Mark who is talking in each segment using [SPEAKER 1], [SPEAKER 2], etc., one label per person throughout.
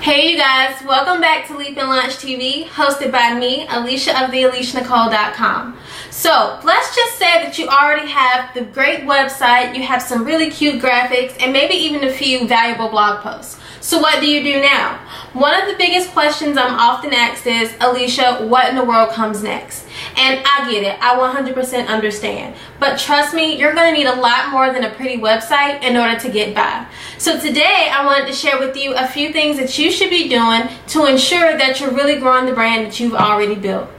[SPEAKER 1] Hey you guys, welcome back to Leap and Launch TV, hosted by me, Alicia of thealicianicole.com. So let's just say that you already have the great website, you have some really cute graphics, and maybe even a few valuable blog posts. So what do you do now? One of the biggest questions I'm often asked is, Alicia, what in the world comes next? And I get it, I 100% understand. But trust me, you're going to need a lot more than a pretty website in order to get by. So today I wanted to share with you a few things that you should be doing to ensure that you're really growing the brand that you've already built.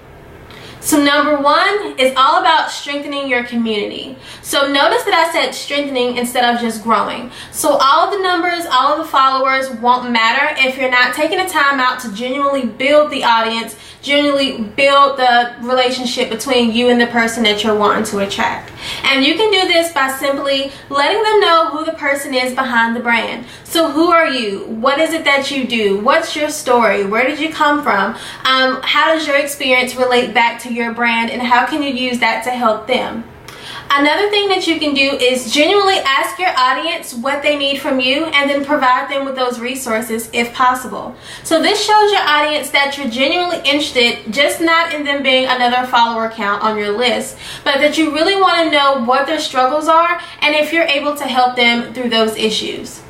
[SPEAKER 1] So number one is all about strengthening your community. So notice that I said strengthening instead of just growing. So all of the numbers, all of the followers won't matter if you're not taking the time out to genuinely build the audience, genuinely build the relationship between you and the person that you're wanting to attract. And you can do this by simply letting them know who the person is behind the brand. So who are you? What is it that you do? What's your story? Where did you come from? How does your experience relate back to your brand, and how can you use that to help them? Another thing that you can do is genuinely ask your audience what they need from you and then provide them with those resources if possible. So this shows your audience that you're genuinely interested, just not in them being another follower count on your list, but that you really want to know what their struggles are and if you're able to help them through those issues.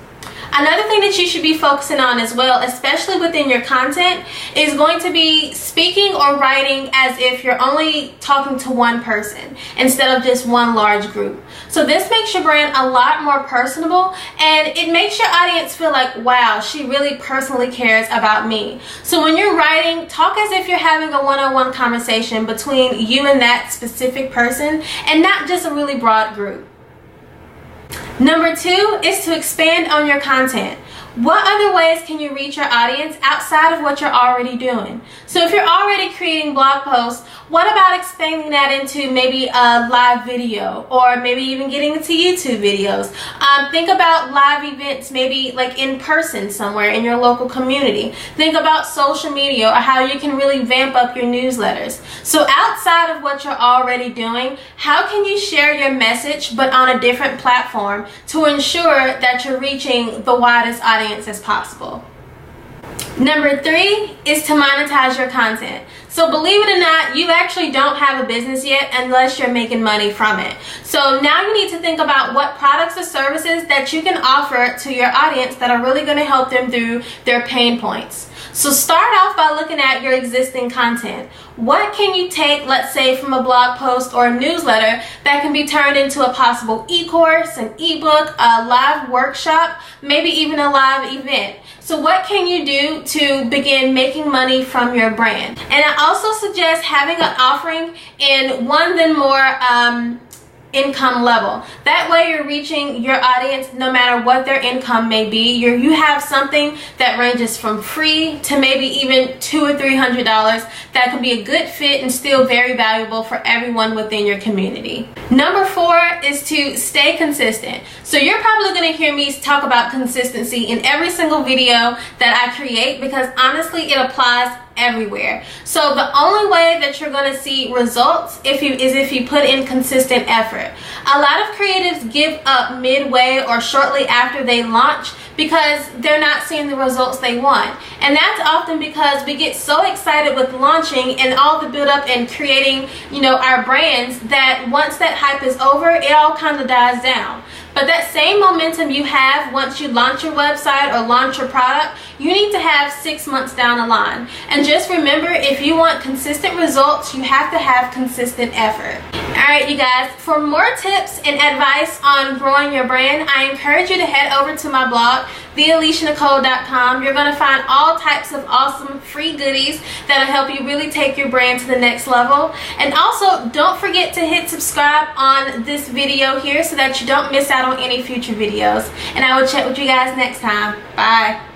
[SPEAKER 1] Another thing that you should be focusing on as well, especially within your content, is going to be speaking or writing as if you're only talking to one person instead of just one large group. So this makes your brand a lot more personable, and it makes your audience feel like, wow, she really personally cares about me. So when you're writing, talk as if you're having a one-on-one conversation between you and that specific person and not just a really broad group. Number two is to expand on your content. What other ways can you reach your audience outside of what you're already doing? So if you're already creating blog posts, what about expanding that into maybe a live video, or maybe even getting into YouTube videos? Think about live events, maybe like in person somewhere in your local community. Think about social media or how you can really vamp up your newsletters. So outside of what you're already doing, how can you share your message but on a different platform to ensure that you're reaching the widest audience as possible? Number three is to monetize your content. So believe it or not, you actually don't have a business yet unless you're making money from it. So now you need to think about what products or services that you can offer to your audience that are really going to help them through their pain points. So start off by looking at your existing content. What can you take, let's say, from a blog post or a newsletter that can be turned into a possible e-course, an e-book, a live workshop, maybe even a live event? So what can you do to begin making money from your brand? And I also suggest having an offering in one then more income level. That way you're reaching your audience no matter what their income may be. You have something that ranges from free to maybe even $200 or $300 that can be a good fit and still very valuable for everyone within your community. Number four is to stay consistent. So you're probably going to hear me talk about consistency in every single video that I create, because honestly it applies everywhere. So the only way that you're going to see results is if you put in consistent effort. A lot of creatives give up midway or shortly after they launch because they're not seeing the results they want. And that's often because we get so excited with launching and all the build up and creating, our brands, that once that hype is over, it all kind of dies down. But that same momentum you have once you launch your website or launch your product, you need to have 6 months down the line. And just remember, if you want consistent results, you have to have consistent effort. Alright you guys, for more tips and advice on growing your brand, I encourage you to head over to my blog, thealicianicole.com. You're going to find all types of awesome free goodies that'll help you really take your brand to the next level. And also, don't forget to hit subscribe on this video here so that you don't miss out on any future videos. And I will chat with you guys next time. Bye.